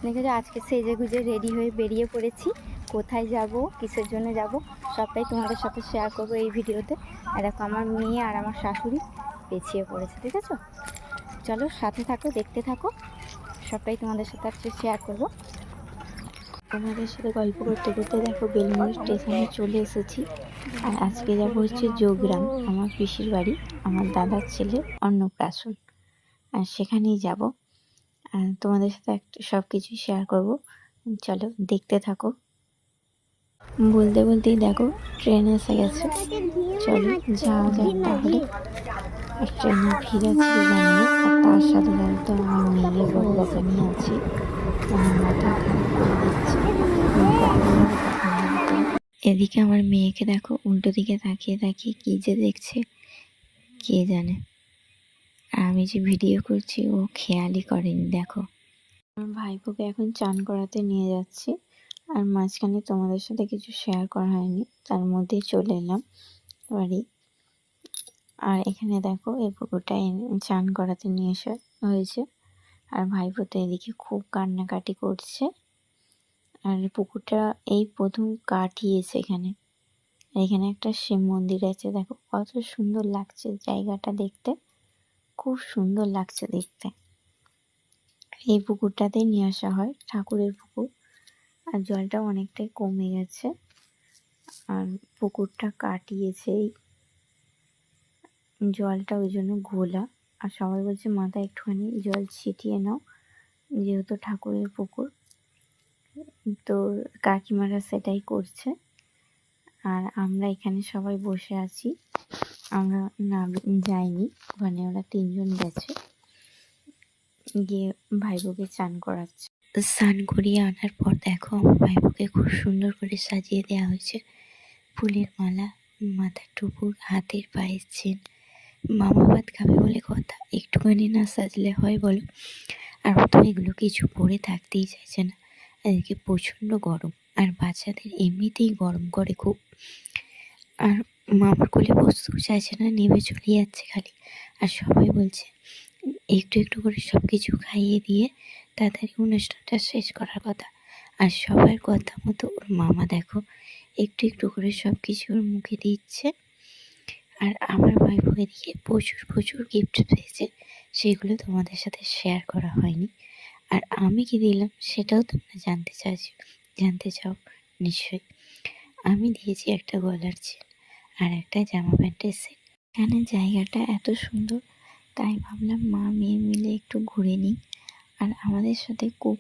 দেখেছো আজকে সেজে গুজে রেডি হয়ে বেরিয়ে পড়েছি। কোথায় যাব, কিসের জন্য যাব, সবটাই তোমাদের সাথে শেয়ার করবো এই ভিডিওতে। আর দেখো আমার মেয়ে আর আমার শাশুড়ি পেছিয়ে পড়েছে, ঠিক আছে? চলো সাথে থাকো, দেখতে থাকো, সবটাই তোমাদের সাথে আজকে শেয়ার করবো। তোমাদের সাথে গল্প করতে করতে দেখো বেলমুড়ি স্টেশনে চলে এসেছি। আর আজকে যাবো হচ্ছে যোগগ্রাম, আমার পিসির বাড়ি, আমার দাদার ছেলে অন্নপ্রাশন। আর সেখানেই যাব, আর তোমাদের সাথে সব কিছুই শেয়ার করবো। চলো দেখতে থাকো। বলতে বলতেই দেখো ট্রেন এসে গেছে, চলো যাওয়া যাক তাহলে। আর ট্রেনে ভিড় আছে কি জানি না, আর তার সাথে সাথে তো আমার মেয়ে বকবকানি আছে, আমার মাথা খারাপ করে দিচ্ছে। এদিকে আমার মেয়েকে দেখো উল্টো দিকে তাকিয়ে তাকিয়ে কি যে দেখছে কে জানে। আর আমি যে ভিডিও করছি ও খেয়ালই করেনি। দেখো আমার ভাইপোকে এখন চান করাতে নিয়ে যাচ্ছি, আর মাঝখানে তোমাদের সাথে কিছু শেয়ার করা হয়নি, তার মধ্যেই চলে এলাম বাড়ি। আর এখানে দেখো এই পুকুরটায় চান করাতে নিয়ে আসা হয়েছে, আর ভাইপো তো এদিকে খুব কান্নাকাটি করছে। আর পুকুরটা এই প্রথম কাটিয়েছে এখানে। এখানে একটা শিব মন্দির আছে, দেখো কত সুন্দর লাগছে জায়গাটা দেখতে, খুব সুন্দর লাগছে দেখতে। এই পুকুরটাতেই নিয়ে আসা হয়, ঠাকুরের পুকুর। আর জলটা অনেকটাই কমে গেছে, আর পুকুরটা কাটিয়েছে, জলটা ওই জন্য ঘোলা। আর সবাই বলছে মাথায় একটুখানি জল ছিটিয়ে নাও, যেহেতু ঠাকুরের পুকুর। তো কাকিমারা সেটাই করছে, আর আমরা এখানে সবাই বসে আছি। আমরা না যাইনি ওখানে, ওরা 3 জন গেছে, গিয়ে ভাইবোকে চান করাচ্ছে। স্নান করিয়ে আনার পর দেখো আমার ভাইবোকে খুব সুন্দর করে সাজিয়ে দেওয়া হয়েছে, ফুলের মালা, মাথার টুকুর, হাতের পায়ের চেন। মামা ভাত খাবে বলে কথা, একটুখানি না সাজলে হয় বলো? আর ও তো এগুলো কিছু পরে থাকতেই চাইছে না। এদিকে প্রচণ্ড গরম, আর বাচ্চাদের এমনিতেই গরম করে খুব। আর মামার কোলে বসতেও চাইছে না, নেমে চলে যাচ্ছে খালি। আর সবাই বলছে একটু একটু করে সব কিছু খাইয়ে দিয়ে তাড়াতাড়ি অনুষ্ঠানটা শেষ করার কথা। আর সবার কথা মতো ওর মামা দেখো একটু একটু করে সব কিছু ওর মুখে দিচ্ছে। আর আমার ভাইপো এদিকে প্রচুর প্রচুর গিফট পেয়েছে, সেগুলো তোমাদের সাথে শেয়ার করা হয়নি। আর আমি কি দিলাম সেটাও তোমরা জানতে চাও নিশ্চয়ই। আমি দিয়েছি একটা গলার চেন আর একটা জামা প্যান্টের সেট। এখানে জায়গাটা এত সুন্দর, তাই ভাবলাম মা মেয়ে মিলে একটু ঘুরে নিই। আর আমাদের সাথে খুব